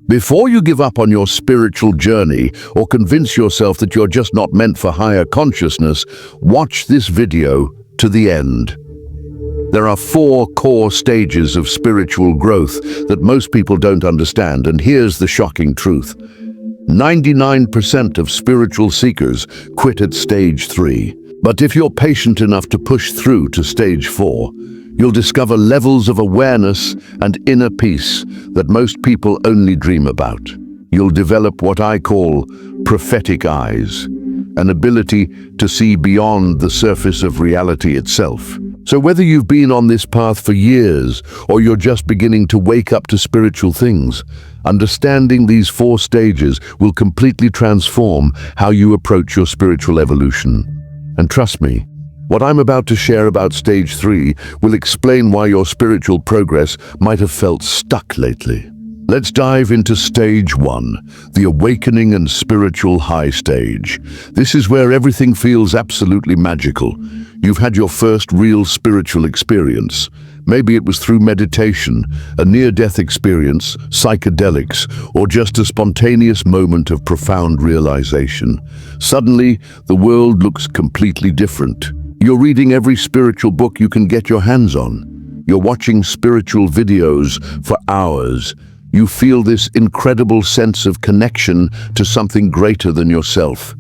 Before you give up on your spiritual journey or convince yourself that you're just not meant for higher consciousness, watch this video to the end. There are 4 core stages of spiritual growth that most people don't understand, and here's the shocking truth. 99% of spiritual seekers quit at stage 3. But if you're patient enough to push through to stage 4, you'll discover levels of awareness and inner peace that most people only dream about. You'll develop what I call prophetic eyes, an ability to see beyond the surface of reality itself. So whether you've been on this path for years or you're just beginning to wake up to spiritual things, understanding these 4 stages will completely transform how you approach your spiritual evolution. And trust me, what I'm about to share about stage 3 will explain why your spiritual progress might have felt stuck lately. Let's dive into stage 1, the awakening and spiritual high stage. This is where everything feels absolutely magical. You've had your first real spiritual experience. Maybe it was through meditation, a near-death experience, psychedelics, or just a spontaneous moment of profound realization. Suddenly, the world looks completely different. You're reading every spiritual book you can get your hands on. You're watching spiritual videos for hours. You feel this incredible sense of connection to something greater than yourself.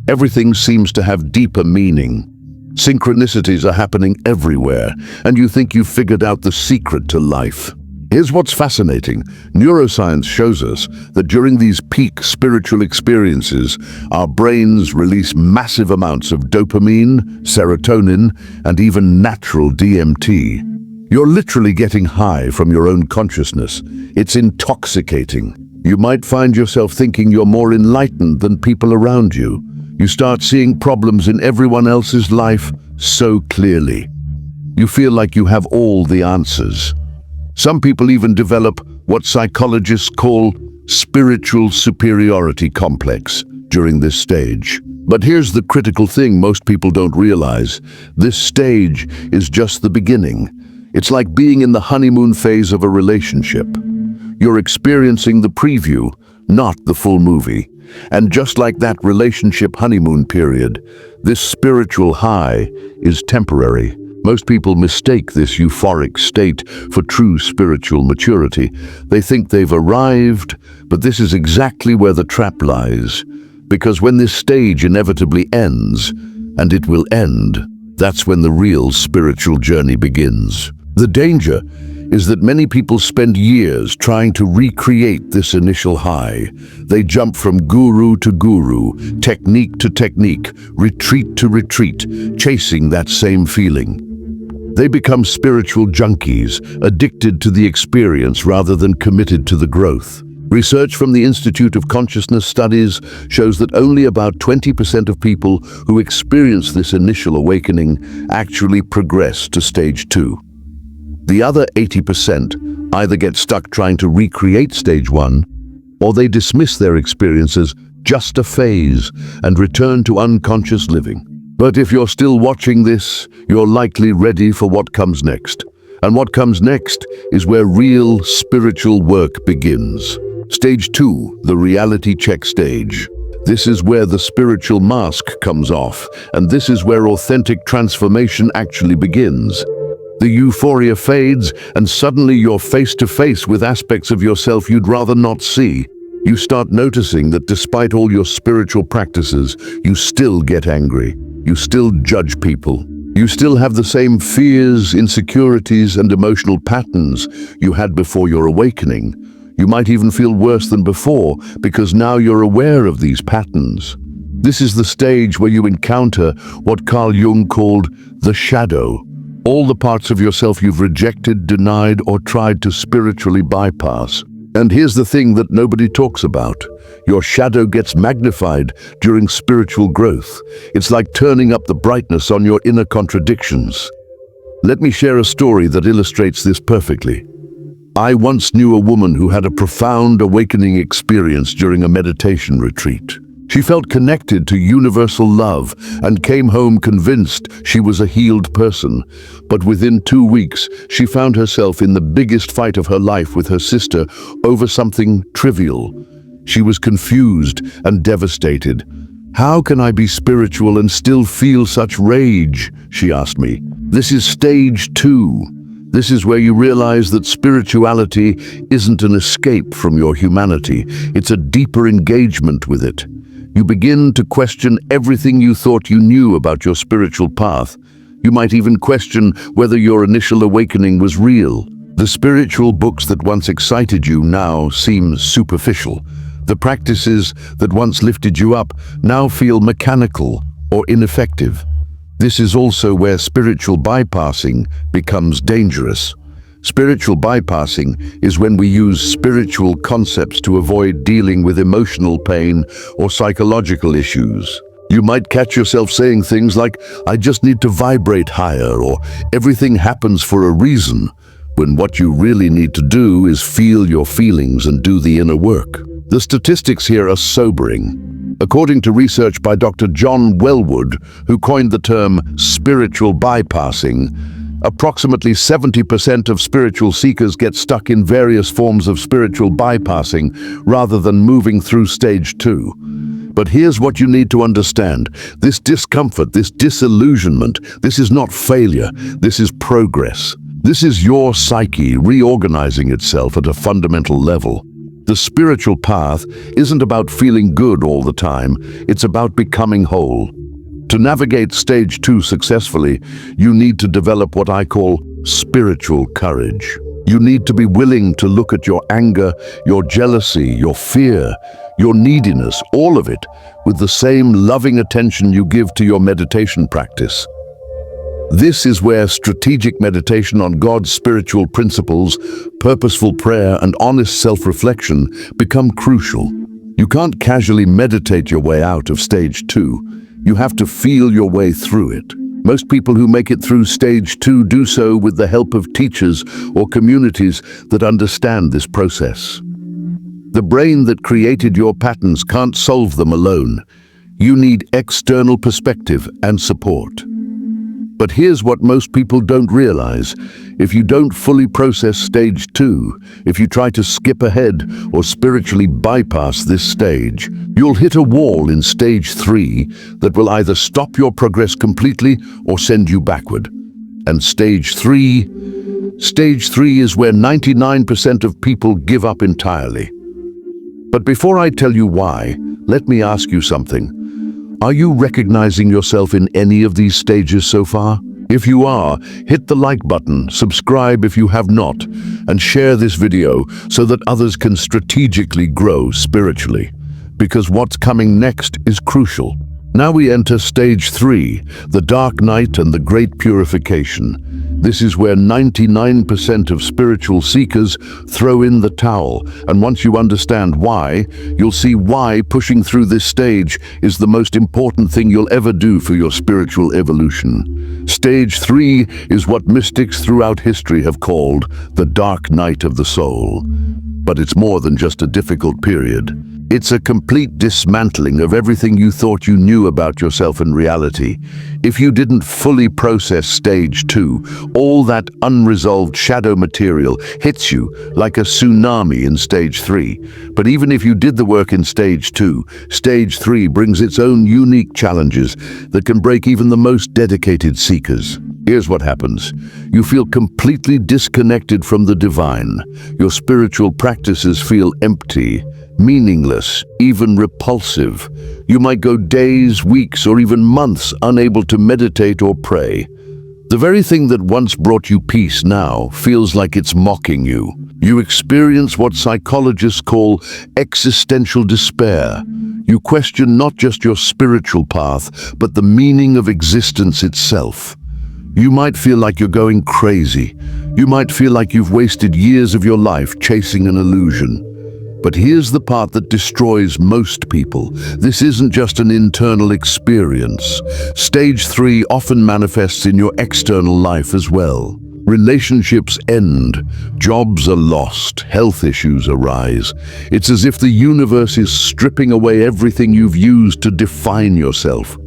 Everything seems to have deeper meaning. Synchronicities are happening everywhere, and you think you've figured out the secret to life. Here's what's fascinating. Neuroscience shows us that during these peak spiritual experiences, our brains release massive amounts of dopamine, serotonin, and even natural DMT. You're literally getting high from your own consciousness. It's intoxicating. You might find yourself thinking you're more enlightened than people around you. You start seeing problems in everyone else's life so clearly. You feel like you have all the answers. Some people even develop what psychologists call spiritual superiority complex during this stage. But here's the critical thing most people don't realize. This stage is just the beginning. It's like being in the honeymoon phase of a relationship. You're experiencing the preview, not the full movie. And just like that relationship honeymoon period, this spiritual high is temporary. Most people mistake this euphoric state for true spiritual maturity. They think they've arrived, but this is exactly where the trap lies. Because when this stage inevitably ends, and it will end, that's when the real spiritual journey begins. The danger is that many people spend years trying to recreate this initial high. They jump from guru to guru, technique to technique, retreat to retreat, chasing that same feeling. They become spiritual junkies, addicted to the experience rather than committed to the growth. Research from the Institute of Consciousness Studies shows that only about 20% of people who experience this initial awakening actually progress to stage 2. The other 80% either get stuck trying to recreate stage 1, or they dismiss their experience as just a phase and return to unconscious living. But if you're still watching this, you're likely ready for what comes next. And what comes next is where real spiritual work begins. Stage 2, the reality check stage. This is where the spiritual mask comes off, and this is where authentic transformation actually begins. The euphoria fades, and suddenly you're face to face with aspects of yourself you'd rather not see. You start noticing that despite all your spiritual practices, you still get angry. You still judge people. You still have the same fears, insecurities, and emotional patterns you had before your awakening. You might even feel worse than before because now you're aware of these patterns. This is the stage where you encounter what Carl Jung called the shadow. All the parts of yourself you've rejected, denied, or tried to spiritually bypass. And here's the thing that nobody talks about. Your shadow gets magnified during spiritual growth. It's like turning up the brightness on your inner contradictions. Let me share a story that illustrates this perfectly. I once knew a woman who had a profound awakening experience during a meditation retreat. She felt connected to universal love and came home convinced she was a healed person. But within 2 weeks, she found herself in the biggest fight of her life with her sister over something trivial. She was confused and devastated. "How can I be spiritual and still feel such rage?" she asked me. This is stage 2. This is where you realize that spirituality isn't an escape from your humanity. It's a deeper engagement with it. You begin to question everything you thought you knew about your spiritual path. You might even question whether your initial awakening was real. The spiritual books that once excited you now seem superficial. The practices that once lifted you up now feel mechanical or ineffective. This is also where spiritual bypassing becomes dangerous. Spiritual bypassing is when we use spiritual concepts to avoid dealing with emotional pain or psychological issues. You might catch yourself saying things like, "I just need to vibrate higher," or "everything happens for a reason," when what you really need to do is feel your feelings and do the inner work. The statistics here are sobering. According to research by Dr. John Wellwood, who coined the term spiritual bypassing, approximately 70% of spiritual seekers get stuck in various forms of spiritual bypassing rather than moving through stage 2. But here's what you need to understand. This discomfort, this disillusionment, this is not failure, this is progress. This is your psyche reorganizing itself at a fundamental level. The spiritual path isn't about feeling good all the time, it's about becoming whole. To navigate stage 2 successfully, you need to develop what I call spiritual courage. You need to be willing to look at your anger, your jealousy, your fear, your neediness, all of it, with the same loving attention you give to your meditation practice. This is where strategic meditation on God's spiritual principles, purposeful prayer, and honest self-reflection become crucial. You can't casually meditate your way out of stage 2. You have to feel your way through it. Most people who make it through stage 2 do so with the help of teachers or communities that understand this process. The brain that created your patterns can't solve them alone. You need external perspective and support. But here's what most people don't realize. If you don't fully process stage 2, if you try to skip ahead or spiritually bypass this stage, you'll hit a wall in stage 3 that will either stop your progress completely or send you backward. And stage 3 is where 99% of people give up entirely. But before I tell you why, let me ask you something. Are you recognizing yourself in any of these stages so far? If you are, hit the like button, subscribe if you have not, and share this video so that others can strategically grow spiritually. Because what's coming next is crucial. Now we enter stage 3, the dark night and the great purification. This is where 99% of spiritual seekers throw in the towel, and once you understand why, you'll see why pushing through this stage is the most important thing you'll ever do for your spiritual evolution. Stage 3 is what mystics throughout history have called the dark night of the soul. But it's more than just a difficult period. It's a complete dismantling of everything you thought you knew about yourself in reality. If you didn't fully process stage 2, all that unresolved shadow material hits you like a tsunami in stage 3. But even if you did the work in stage 2, stage 3 brings its own unique challenges that can break even the most dedicated seekers. Here's what happens. You feel completely disconnected from the divine. Your spiritual practices feel empty, meaningless, even repulsive. You might go days, weeks, or even months unable to meditate or pray. The very thing that once brought you peace now feels like it's mocking you. You experience what psychologists call existential despair. You question not just your spiritual path, but the meaning of existence itself. You might feel like you're going crazy. You might feel like you've wasted years of your life chasing an illusion. But here's the part that destroys most people. This isn't just an internal experience. Stage 3 often manifests in your external life as well. Relationships end, jobs are lost, health issues arise. It's as if the universe is stripping away everything you've used to define yourself.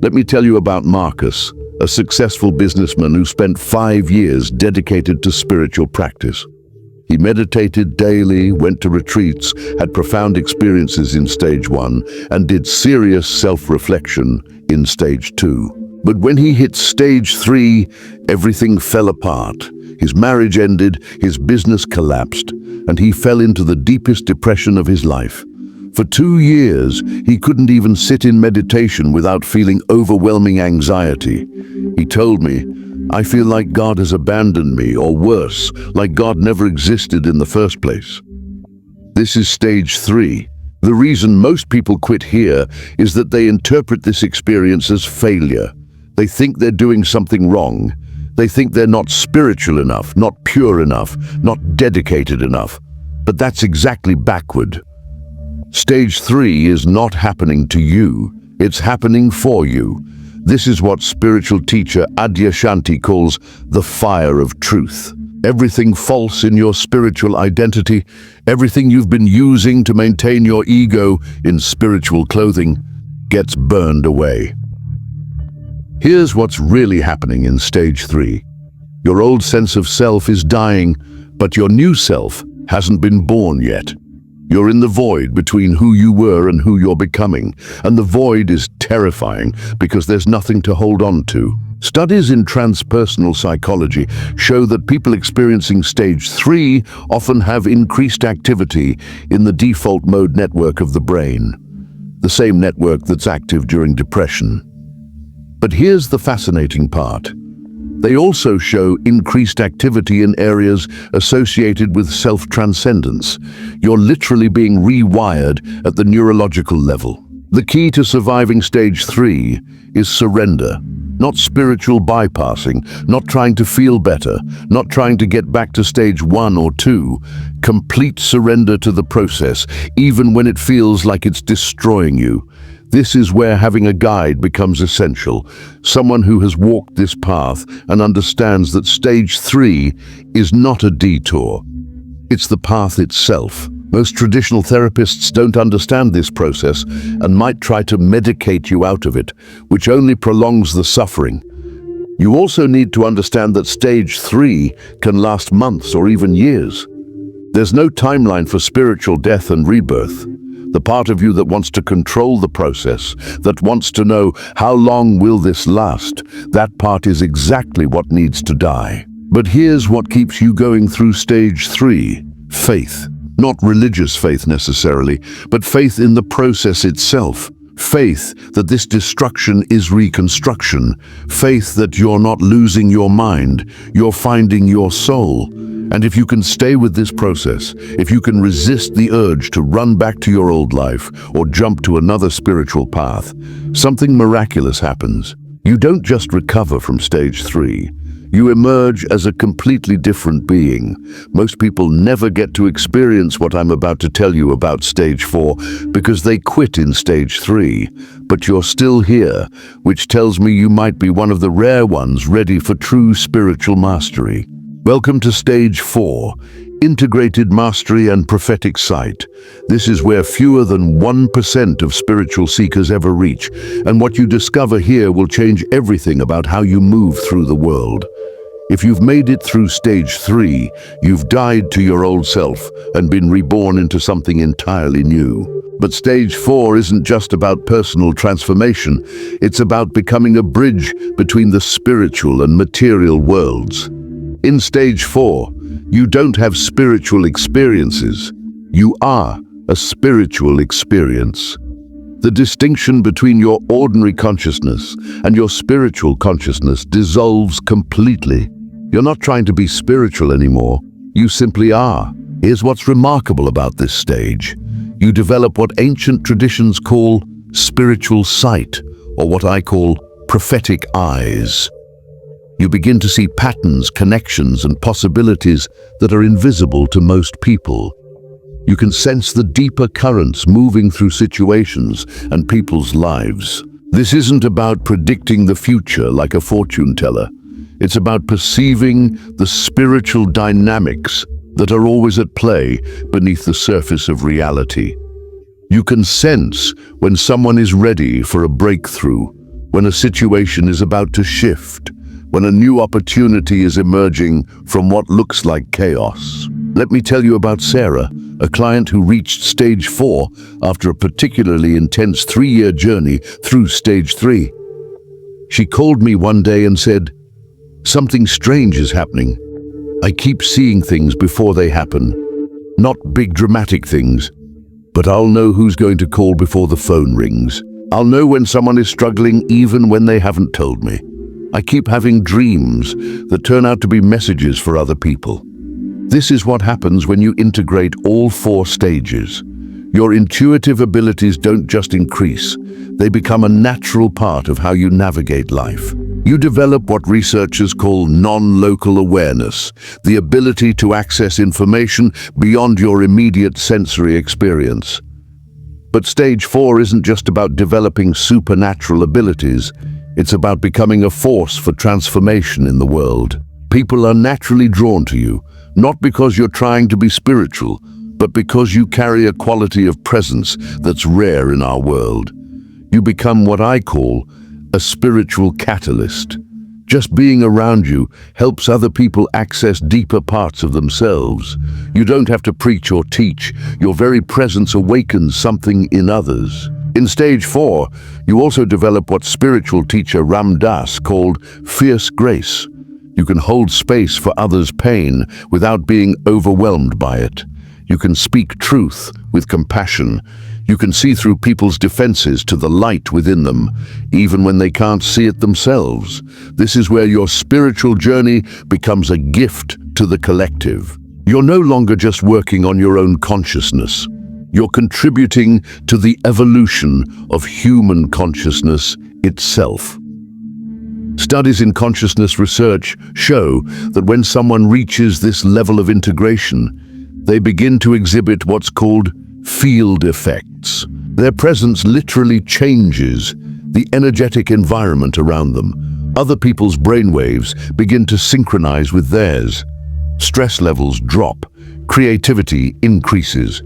Let me tell you about Marcus, a successful businessman who spent 5 years dedicated to spiritual practice. He meditated daily, went to retreats, had profound experiences in stage 1, and did serious self-reflection in stage 2. But when he hit stage 3, everything fell apart. His marriage ended, his business collapsed, and he fell into the deepest depression of his life. For 2 years, he couldn't even sit in meditation without feeling overwhelming anxiety. He told me, "I feel like God has abandoned me, or worse, like God never existed in the first place." This is stage 3. The reason most people quit here is that they interpret this experience as failure. They think they're doing something wrong. They think they're not spiritual enough, not pure enough, not dedicated enough. But that's exactly backward. Stage 3 is not happening to you. It's happening for you. This is what spiritual teacher Adyashanti calls the fire of truth. Everything false in your spiritual identity, everything you've been using to maintain your ego in spiritual clothing, gets burned away. Here's what's really happening in stage 3. Your old sense of self is dying, but your new self hasn't been born yet. You're in the void between who you were and who you're becoming, and the void is terrifying because there's nothing to hold on to. Studies in transpersonal psychology show that people experiencing stage 3 often have increased activity in the default mode network of the brain, the same network that's active during depression. But here's the fascinating part. They also show increased activity in areas associated with self-transcendence. You're literally being rewired at the neurological level. The key to surviving stage 3 is surrender, not spiritual bypassing, not trying to feel better, not trying to get back to stage 1 or 2. Complete surrender to the process, even when it feels like it's destroying you. This is where having a guide becomes essential, someone who has walked this path and understands that stage 3 is not a detour. It's the path itself. Most traditional therapists don't understand this process and might try to medicate you out of it, which only prolongs the suffering. You also need to understand that stage 3 can last months or even years. There's no timeline for spiritual death and rebirth. The part of you that wants to control the process, that wants to know how long will this last, that part is exactly what needs to die. But here's what keeps you going through stage 3: faith. Not religious faith necessarily, but faith in the process itself. Faith that this destruction is reconstruction. Faith that you're not losing your mind, you're finding your soul. And if you can stay with this process, if you can resist the urge to run back to your old life or jump to another spiritual path, something miraculous happens. You don't just recover from stage 3. You emerge as a completely different being. Most people never get to experience what I'm about to tell you about stage 4 because they quit in stage 3. But you're still here, which tells me you might be one of the rare ones ready for true spiritual mastery. Welcome to stage 4, Integrated Mastery and Prophetic Sight. This is where fewer than 1% of spiritual seekers ever reach, and what you discover here will change everything about how you move through the world. If you've made it through stage 3, you've died to your old self and been reborn into something entirely new. But stage 4 isn't just about personal transformation, it's about becoming a bridge between the spiritual and material worlds. In stage 4, you don't have spiritual experiences. You are a spiritual experience. The distinction between your ordinary consciousness and your spiritual consciousness dissolves completely. You're not trying to be spiritual anymore. You simply are. Here's what's remarkable about this stage. You develop what ancient traditions call spiritual sight, or what I call prophetic eyes. You begin to see patterns, connections, and possibilities that are invisible to most people. You can sense the deeper currents moving through situations and people's lives. This isn't about predicting the future like a fortune teller. It's about perceiving the spiritual dynamics that are always at play beneath the surface of reality. You can sense when someone is ready for a breakthrough, when a situation is about to shift, when a new opportunity is emerging from what looks like chaos. Let me tell you about Sarah, a client who reached stage 4 after a particularly intense 3-year journey through stage 3. She called me one day and said, "Something strange is happening. I keep seeing things before they happen. Not big dramatic things, but I'll know who's going to call before the phone rings. I'll know when someone is struggling even when they haven't told me. I keep having dreams that turn out to be messages for other people." This is what happens when you integrate all 4 stages. Your intuitive abilities don't just increase, they become a natural part of how you navigate life. You develop what researchers call non-local awareness, the ability to access information beyond your immediate sensory experience. But stage 4 isn't just about developing supernatural abilities, it's about becoming a force for transformation in the world. People are naturally drawn to you, not because you're trying to be spiritual, but because you carry a quality of presence that's rare in our world. You become what I call a spiritual catalyst. Just being around you helps other people access deeper parts of themselves. You don't have to preach or teach. Your very presence awakens something in others. In stage 4, you also develop what spiritual teacher Ram Dass called fierce grace. You can hold space for others' pain without being overwhelmed by it. You can speak truth with compassion. You can see through people's defenses to the light within them, even when they can't see it themselves. This is where your spiritual journey becomes a gift to the collective. You're no longer just working on your own consciousness. You're contributing to the evolution of human consciousness itself. Studies in consciousness research show that when someone reaches this level of integration, they begin to exhibit what's called field effects. Their presence literally changes the energetic environment around them. Other people's brainwaves begin to synchronize with theirs. Stress levels drop, creativity increases.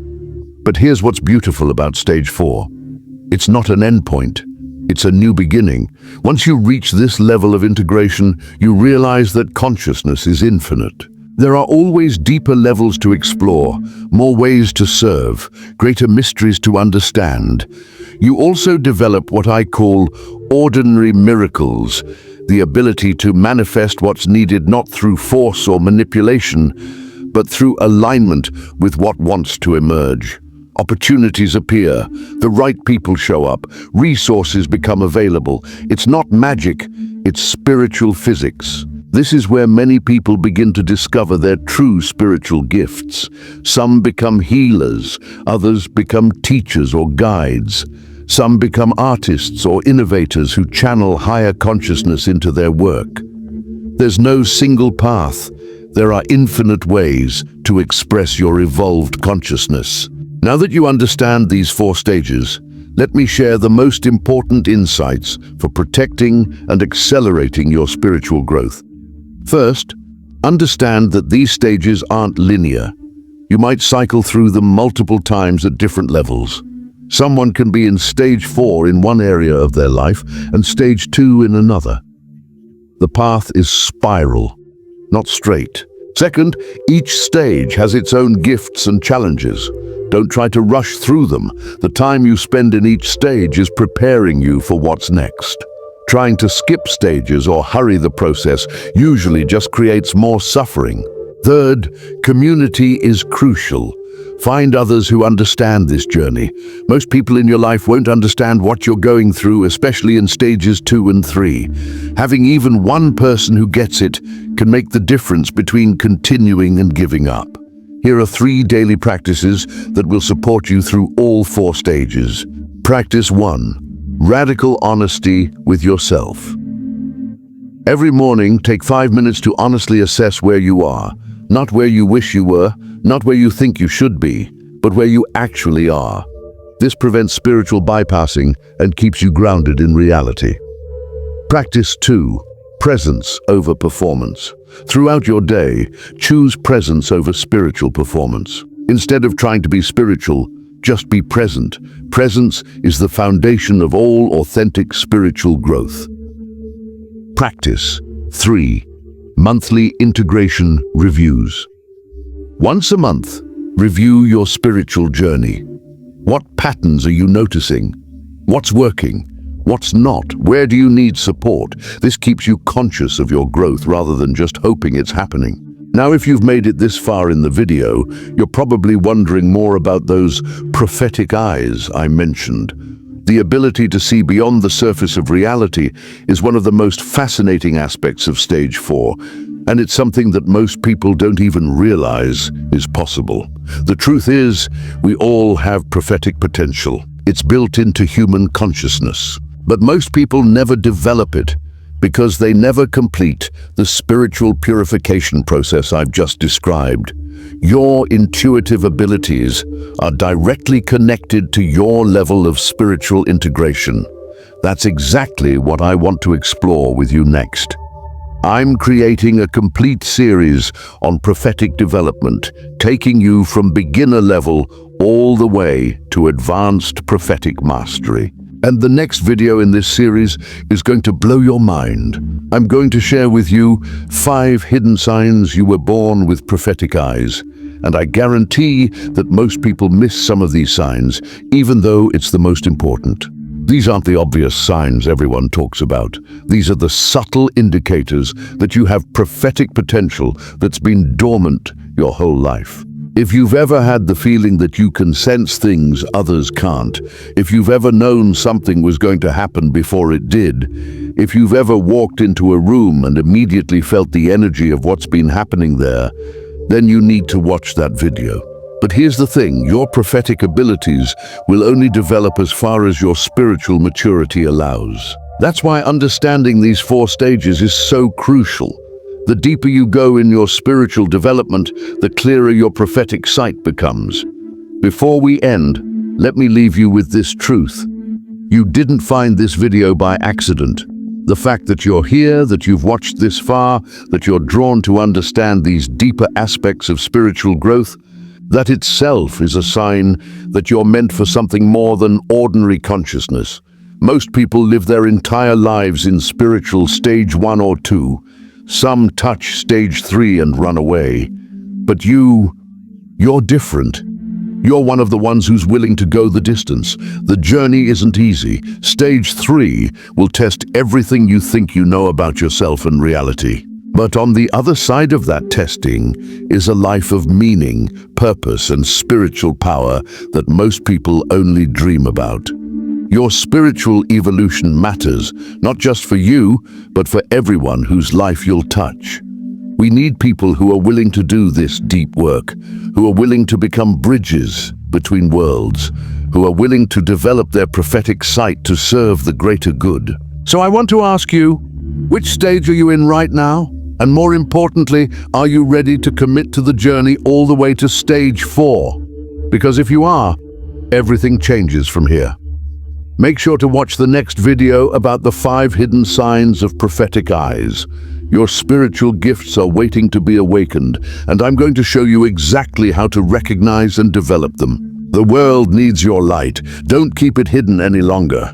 But here's what's beautiful about stage 4. It's not an endpoint. It's a new beginning. Once you reach this level of integration, you realize that consciousness is infinite. There are always deeper levels to explore, more ways to serve, greater mysteries to understand. You also develop what I call ordinary miracles, the ability to manifest what's needed not through force or manipulation, but through alignment with what wants to emerge. Opportunities appear, the right people show up, resources become available. It's not magic, it's spiritual physics. This is where many people begin to discover their true spiritual gifts. Some become healers, others become teachers or guides. Some become artists or innovators who channel higher consciousness into their work. There's no single path. There are infinite ways to express your evolved consciousness. Now that you understand these 4 stages, let me share the most important insights for protecting and accelerating your spiritual growth. First, understand that these stages aren't linear. You might cycle through them multiple times at different levels. Someone can be in stage 4 in one area of their life and stage 2 in another. The path is spiral, not straight. Second, each stage has its own gifts and challenges. Don't try to rush through them. The time you spend in each stage is preparing you for what's next. Trying to skip stages or hurry the process usually just creates more suffering. Third, community is crucial. Find others who understand this journey. Most people in your life won't understand what you're going through, especially in stages 2 and 3. Having even one person who gets it can make the difference between continuing and giving up. Here are 3 daily practices that will support you through all 4 stages. Practice 1. Radical honesty with yourself. Every morning, take 5 minutes to honestly assess where you are. Not where you wish you were, not where you think you should be, but where you actually are. This prevents spiritual bypassing and keeps you grounded in reality. Practice 2. Presence over performance. Throughout your day, choose presence over spiritual performance. Instead of trying to be spiritual, just be present. Presence is the foundation of all authentic spiritual growth. Practice 3. Monthly integration reviews. Once a month, review your spiritual journey. What patterns are you noticing? What's working? What's not? Where do you need support? This keeps you conscious of your growth rather than just hoping it's happening. Now, if you've made it this far in the video, you're probably wondering more about those prophetic eyes I mentioned. The ability to see beyond the surface of reality is one of the most fascinating aspects of stage 4, and it's something that most people don't even realize is possible. The truth is, we all have prophetic potential. It's built into human consciousness. But most people never develop it because they never complete the spiritual purification process I've just described. Your intuitive abilities are directly connected to your level of spiritual integration. That's exactly what I want to explore with you next. I'm creating a complete series on prophetic development, taking you from beginner level all the way to advanced prophetic mastery. And the next video in this series is going to blow your mind. I'm going to share with you 5 hidden signs you were born with prophetic eyes. And I guarantee that most people miss some of these signs, even though it's the most important. These aren't the obvious signs everyone talks about. These are the subtle indicators that you have prophetic potential that's been dormant your whole life. If you've ever had the feeling that you can sense things others can't, if you've ever known something was going to happen before it did, if you've ever walked into a room and immediately felt the energy of what's been happening there, then you need to watch that video. But here's the thing, your prophetic abilities will only develop as far as your spiritual maturity allows. That's why understanding these 4 stages is so crucial. The deeper you go in your spiritual development, the clearer your prophetic sight becomes. Before we end, let me leave you with this truth. You didn't find this video by accident. The fact that you're here, that you've watched this far, that you're drawn to understand these deeper aspects of spiritual growth, that itself is a sign that you're meant for something more than ordinary consciousness. Most people live their entire lives in spiritual stage 1 or 2. Some touch stage 3 and run away. But you're different. You're one of the ones who's willing to go the distance. The journey isn't easy. Stage 3 will test everything you think you know about yourself and reality. But on the other side of that testing is a life of meaning, purpose, and spiritual power that most people only dream about. Your spiritual evolution matters, not just for you, but for everyone whose life you'll touch. We need people who are willing to do this deep work, who are willing to become bridges between worlds, who are willing to develop their prophetic sight to serve the greater good. So I want to ask you, which stage are you in right now? And more importantly, are you ready to commit to the journey all the way to stage 4? Because if you are, everything changes from here. Make sure to watch the next video about the 5 hidden signs of prophetic eyes. Your spiritual gifts are waiting to be awakened, and I'm going to show you exactly how to recognize and develop them. The world needs your light. Don't keep it hidden any longer.